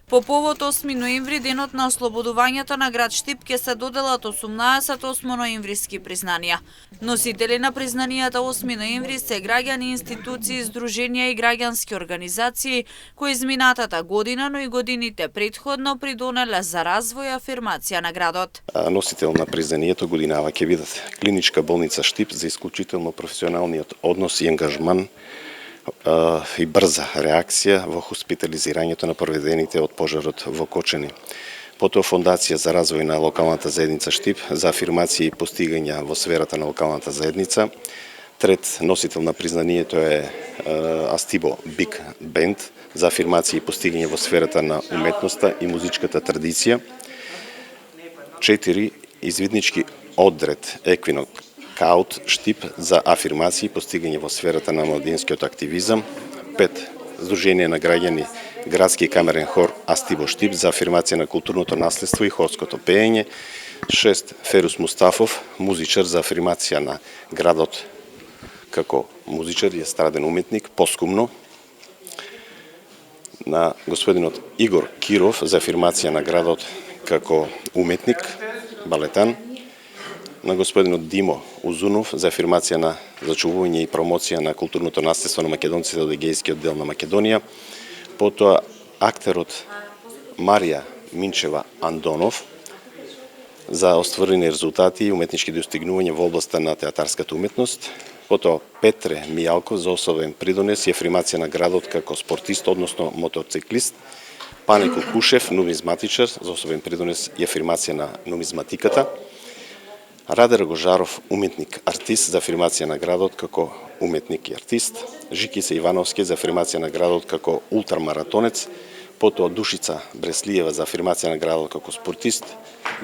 По повод 8 ноември, денот на ослободувањето на град Штип, ќе се доделат 18 8ноемвриски признанија. Носители на признанијата 8 ноември се граѓани, институции, здруженија и граѓански организации кои изминатата година, но и годините претходно придонеле за развој и афирмација на градот. Носител на признанието годинава ќе бидат Клиничка болница Штип за исклучително професионалниот однос и ангажман и брза реакција во хоспитализирањето на повредените од пожарот во Кочани. Потоа Фондација за развој на локалната заедница Штип за афирмација и постигања во сферата на локалната заедница. Трет носител на признанието е Астибо Биг Бенд за афирмација и постигање во сферата на уметноста и музичката традиција. 4 извиднички одред Еквинок Каут Штип за афирмација и постигање во сферата на младинскиот активизам. 5 Сдружение на граѓани Градски камерен хор Астибо Штип за афирмација на културното наследство и хорското пеење. 6 Ферус Мустафов, музичар за афирмација на градот како музичар и естраден уметник, поскумно. На господинот Игор Киров за афирмација на градот како уметник, балетан. На господинот Димо Узунов за афирмација на зачувување и промоција на културното наследство на македонците од егејскиот дел на Македонија. Потоа актерот Марија Минчева Андонов за остварени резултати и уметнички достигнувања во областа на театарската уметност. Потоа Петре Мијалков за особен придонес и афирмација на градот како спортист, односно мотоциклист. Пане Кукушев, нумизматичар, за особен придонес и афирмација на нумизматиката. Раде Рагожаров, уметник, артист, за афирмација на градот како уметник и артист. Жикиса Ивановски за афирмација на градот како ултрамаратонец. Потоа Душица Бреслиева за афирмација на градот како спортист.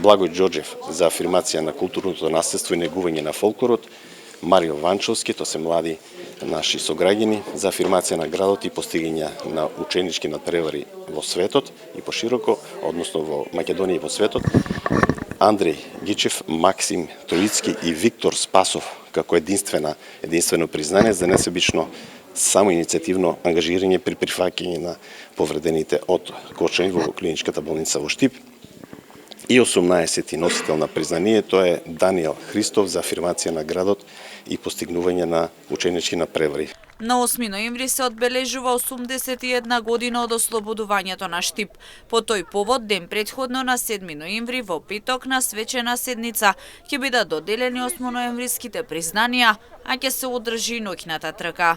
Благој Џоџев за афирмација на културното наследство и негување на фолклорот. Марио Ванчовски, тоа се млади наши сограѓани, за афирмација на градот и постигање на ученички надпревари во светот и пошироко, односно во Македонија и во светот. Андреј Гичев, Максим Троицки и Виктор Спасов како единствено признание за несебично само иницијативно ангажирање при прифаќање на повредените од Кочани во Клиничката болница во Штип. И 18-ти носител на признание, тоа е Даниел Христов за афирмација на градот и постигнување на ученички надпревари. На 8 ноември се одбележува 81 година од ослободувањето на Штип. По тој повод, ден претходно на 7 ноември во петок на свечена седница ќе бидат доделени 8 ноемвриските признанија, а ќе се одржи ноќната трка.